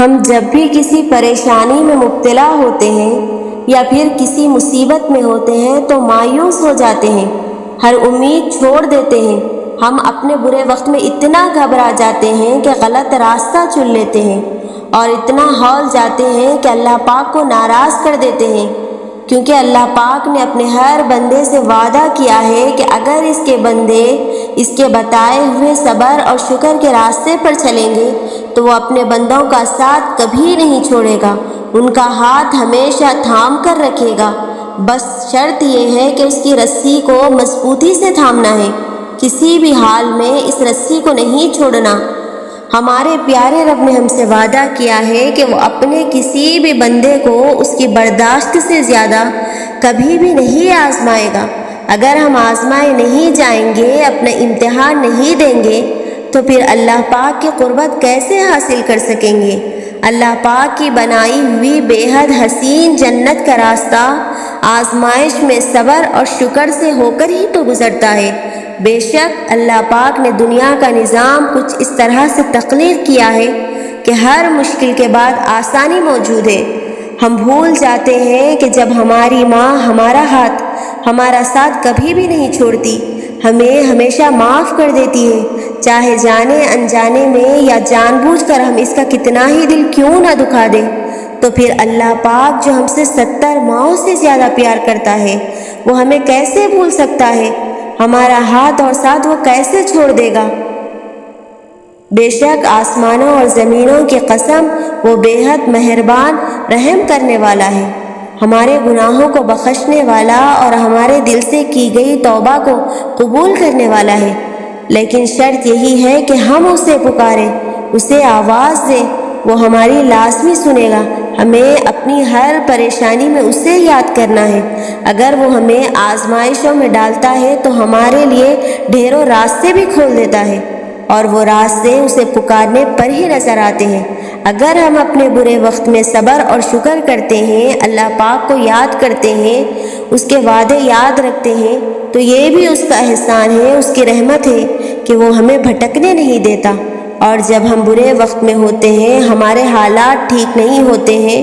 ہم جب بھی کسی پریشانی میں مبتلا ہوتے ہیں یا پھر کسی مصیبت میں ہوتے ہیں تو مایوس ہو جاتے ہیں، ہر امید چھوڑ دیتے ہیں۔ ہم اپنے برے وقت میں اتنا گھبرا جاتے ہیں کہ غلط راستہ چن لیتے ہیں اور اتنا ہول جاتے ہیں کہ اللہ پاک کو ناراض کر دیتے ہیں، کیونکہ اللہ پاک نے اپنے ہر بندے سے وعدہ کیا ہے کہ اگر اس کے بندے اس کے بتائے ہوئے صبر اور شکر کے راستے پر چلیں گے تو وہ اپنے بندوں کا ساتھ کبھی نہیں چھوڑے گا، ان کا ہاتھ ہمیشہ تھام کر رکھے گا۔ بس شرط یہ ہے کہ اس کی رسی کو مضبوطی سے تھامنا ہے، کسی بھی حال میں اس رسی کو نہیں چھوڑنا۔ ہمارے پیارے رب نے ہم سے وعدہ کیا ہے کہ وہ اپنے کسی بھی بندے کو اس کی برداشت سے زیادہ کبھی بھی نہیں آزمائے گا۔ اگر ہم آزمائے نہیں جائیں گے، اپنا امتحان نہیں دیں گے تو پھر اللہ پاک کی قربت کیسے حاصل کر سکیں گے؟ اللہ پاک کی بنائی ہوئی بے حد حسین جنت کا راستہ آزمائش میں صبر اور شکر سے ہو کر ہی تو گزرتا ہے۔ بے شک اللہ پاک نے دنیا کا نظام کچھ اس طرح سے تخلیق کیا ہے کہ ہر مشکل کے بعد آسانی موجود ہے۔ ہم بھول جاتے ہیں کہ جب ہماری ماں ہمارا ہاتھ، ہمارا ساتھ کبھی بھی نہیں چھوڑتی، ہمیں ہمیشہ معاف کر دیتی ہے، چاہے جانے انجانے میں یا جان بوجھ کر ہم اس کا کتنا ہی دل کیوں نہ دکھا دیں، تو پھر اللہ پاک جو ہم سے 70 ماؤں سے زیادہ پیار کرتا ہے، وہ ہمیں کیسے بھول سکتا ہے؟ ہمارا ہاتھ اور ساتھ وہ کیسے چھوڑ دے گا؟ بے شک آسمانوں اور زمینوں کی قسم، وہ بے حد مہربان رحم کرنے والا ہے، ہمارے گناہوں کو بخشنے والا اور ہمارے دل سے کی گئی توبہ کو قبول کرنے والا ہے۔ لیکن شرط یہی ہے کہ ہم اسے پکاریں، اسے آواز دیں، وہ ہماری لازمی سنے گا۔ ہمیں اپنی ہر پریشانی میں اسے یاد کرنا ہے۔ اگر وہ ہمیں آزمائشوں میں ڈالتا ہے تو ہمارے لیے ڈھیروں راستے بھی کھول دیتا ہے، اور وہ راستے اسے پکارنے پر ہی نظر آتے ہیں۔ اگر ہم اپنے برے وقت میں صبر اور شکر کرتے ہیں، اللہ پاک کو یاد کرتے ہیں، اس کے وعدے یاد رکھتے ہیں، تو یہ بھی اس کا احسان ہے، اس کی رحمت ہے کہ وہ ہمیں بھٹکنے نہیں دیتا۔ اور جب ہم برے وقت میں ہوتے ہیں، ہمارے حالات ٹھیک نہیں ہوتے ہیں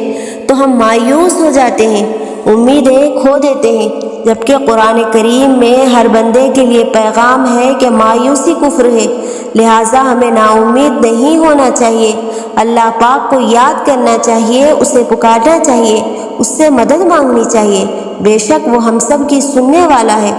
تو ہم مایوس ہو جاتے ہیں، امیدیں کھو دیتے ہیں، جبکہ قرآن کریم میں ہر بندے کے لیے پیغام ہے کہ مایوسی کفر ہے، لہٰذا ہمیں نا امید نہیں ہونا چاہیے، اللہ پاک کو یاد کرنا چاہیے، اسے پکارنا چاہیے، اس سے مدد مانگنی چاہیے، بے شک وہ ہم سب کی سننے والا ہے۔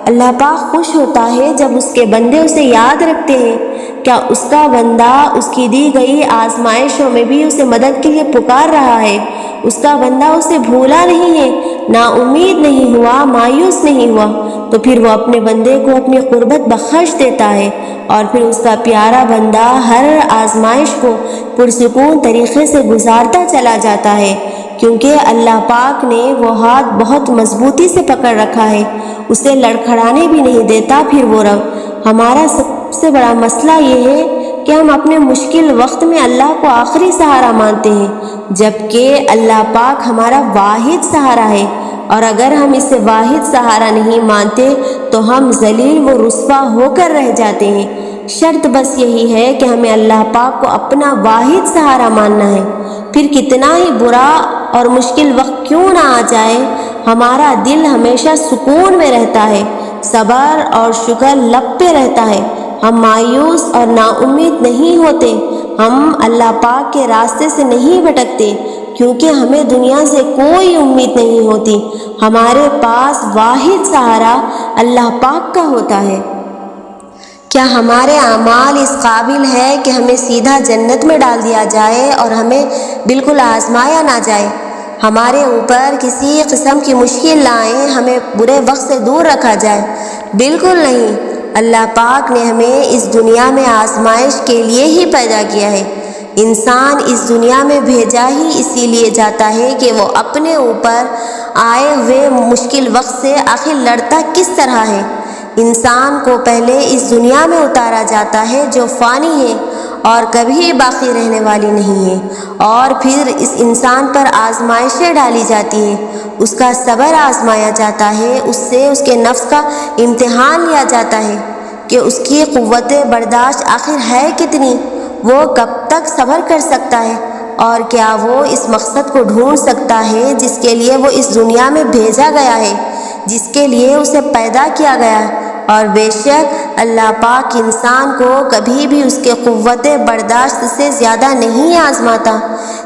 اللہ پاک خوش ہوتا ہے جب اس کے بندے اسے یاد رکھتے ہیں۔ کیا اس کا بندہ اس کی دی گئی آزمائشوں میں بھی اسے مدد کے لیے پکار رہا ہے؟ اس کا بندہ اسے بھولا نہیں ہے، نا امید نہیں ہوا، مایوس نہیں ہوا، تو پھر وہ اپنے بندے کو اپنی قربت بخش دیتا ہے، اور پھر اس کا پیارا بندہ ہر آزمائش کو پرسکون طریقے سے گزارتا چلا جاتا ہے، کیونکہ اللہ پاک نے وہ ہاتھ بہت مضبوطی سے پکڑ رکھا ہے، اسے لڑکھڑانے بھی نہیں دیتا۔ پھر وہ رب، ہمارا سب سے بڑا مسئلہ یہ ہے کہ ہم اپنے مشکل وقت میں اللہ کو آخری سہارا مانتے ہیں، جبکہ اللہ پاک ہمارا واحد سہارا ہے، اور اگر ہم اسے واحد سہارا نہیں مانتے تو ہم ذلیل و رسوا ہو کر رہ جاتے ہیں۔ شرط بس یہی ہے کہ ہمیں اللہ پاک کو اپنا واحد سہارا ماننا ہے، پھر کتنا ہی برا اور مشکل وقت کیوں نہ آ جائے، ہمارا دل ہمیشہ سکون میں رہتا ہے، صبر اور شکر لب پہ رہتا ہے، ہم مایوس اور نا امید نہیں ہوتے، ہم اللہ پاک کے راستے سے نہیں بھٹکتے، کیونکہ ہمیں دنیا سے کوئی امید نہیں ہوتی، ہمارے پاس واحد سہارا اللہ پاک کا ہوتا ہے۔ کیا ہمارے اعمال اس قابل ہے کہ ہمیں سیدھا جنت میں ڈال دیا جائے اور ہمیں بالکل آزمایا نہ جائے، ہمارے اوپر کسی قسم کی مشکل لائیں، ہمیں برے وقت سے دور رکھا جائے؟ بالکل نہیں۔ اللہ پاک نے ہمیں اس دنیا میں آزمائش کے لیے ہی پیدا کیا ہے، انسان اس دنیا میں بھیجا ہی اسی لیے جاتا ہے کہ وہ اپنے اوپر آئے ہوئے مشکل وقت سے آخر لڑتا کس طرح ہے۔ انسان کو پہلے اس دنیا میں اتارا جاتا ہے جو فانی ہے اور کبھی باقی رہنے والی نہیں ہے، اور پھر اس انسان پر آزمائشیں ڈالی جاتی ہیں، اس کا صبر آزمایا جاتا ہے، اس سے اس کے نفس کا امتحان لیا جاتا ہے کہ اس کی قوت برداشت آخر ہے کتنی، وہ کب تک صبر کر سکتا ہے۔ اور کیا وہ اس مقصد کو ڈھونڈ سکتا ہے جس کے لیے وہ اس دنیا میں بھیجا گیا ہے، جس کے لیے اسے پیدا کیا گیا ہے؟ اور بے شک اللہ پاک انسان کو کبھی بھی اس کے قوت برداشت سے زیادہ نہیں آزماتا۔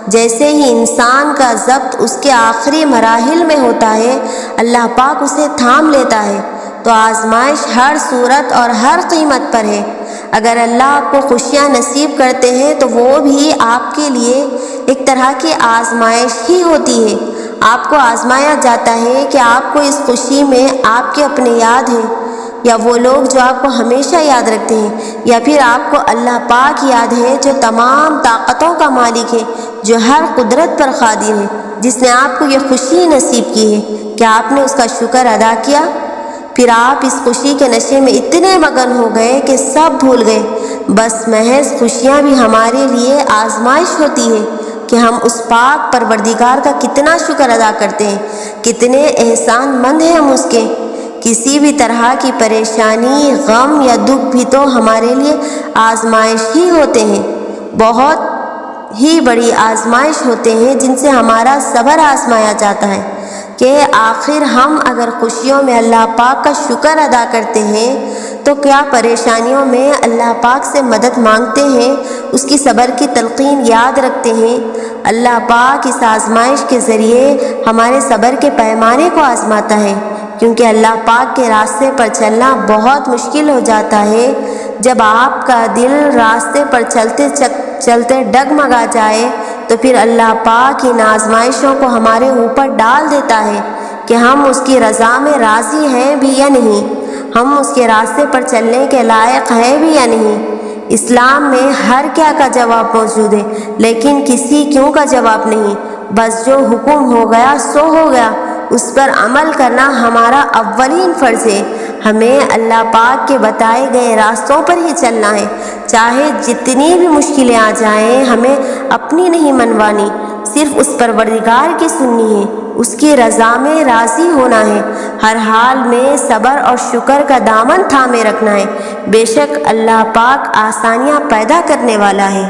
جیسے ہی انسان کا ضبط اس کے آخری مراحل میں ہوتا ہے، اللہ پاک اسے تھام لیتا ہے۔ تو آزمائش ہر صورت اور ہر قیمت پر ہے۔ اگر اللہ آپ کو خوشیاں نصیب کرتے ہیں تو وہ بھی آپ کے لیے ایک طرح کی آزمائش ہی ہوتی ہے۔ آپ کو آزمایا جاتا ہے کہ آپ کو اس خوشی میں آپ کے اپنے یاد ہیں، یا وہ لوگ جو آپ کو ہمیشہ یاد رکھتے ہیں، یا پھر آپ کو اللہ پاک یاد ہے جو تمام طاقتوں کا مالک ہے، جو ہر قدرت پر قادر ہے، جس نے آپ کو یہ خوشی نصیب کی ہے۔ کیا آپ نے اس کا شکر ادا کیا؟ پھر آپ اس خوشی کے نشے میں اتنے مگن ہو گئے کہ سب بھول گئے۔ بس محض خوشیاں بھی ہمارے لیے آزمائش ہوتی ہے کہ ہم اس پاک پروردگار کا کتنا شکر ادا کرتے ہیں، کتنے احسان مند ہیں ہم اس کے۔ کسی بھی طرح کی پریشانی، غم یا دکھ بھی تو ہمارے لیے آزمائش ہی ہوتے ہیں، بہت ہی بڑی آزمائش ہوتے ہیں جن سے ہمارا صبر آزمایا جاتا ہے کہ آخر ہم اگر خوشیوں میں اللہ پاک کا شکر ادا کرتے ہیں تو کیا پریشانیوں میں اللہ پاک سے مدد مانگتے ہیں، اس کی صبر کی تلقین یاد رکھتے ہیں۔ اللہ پاک اس آزمائش کے ذریعے ہمارے صبر کے پیمانے کو آزماتا ہے، کیونکہ اللہ پاک کے راستے پر چلنا بہت مشکل ہو جاتا ہے۔ جب آپ کا دل راستے پر چلتے ڈگمگا جائے تو پھر اللہ پاک ان آزمائشوں کو ہمارے اوپر ڈال دیتا ہے کہ ہم اس کی رضا میں راضی ہیں بھی یا نہیں، ہم اس کے راستے پر چلنے کے لائق ہیں بھی یا نہیں۔ اسلام میں ہر کیا کا جواب موجود ہے، لیکن کسی کیوں کا جواب نہیں۔ بس جو حکم ہو گیا سو ہو گیا، اس پر عمل کرنا ہمارا اولین فرض ہے۔ ہمیں اللہ پاک کے بتائے گئے راستوں پر ہی چلنا ہے، چاہے جتنی بھی مشکلیں آ جائیں، ہمیں اپنی نہیں منوانی، صرف اس پروردگار کی سننی ہے، اس کی رضا میں راضی ہونا ہے، ہر حال میں صبر اور شکر کا دامن تھامے رکھنا ہے۔ بے شک اللہ پاک آسانیاں پیدا کرنے والا ہے۔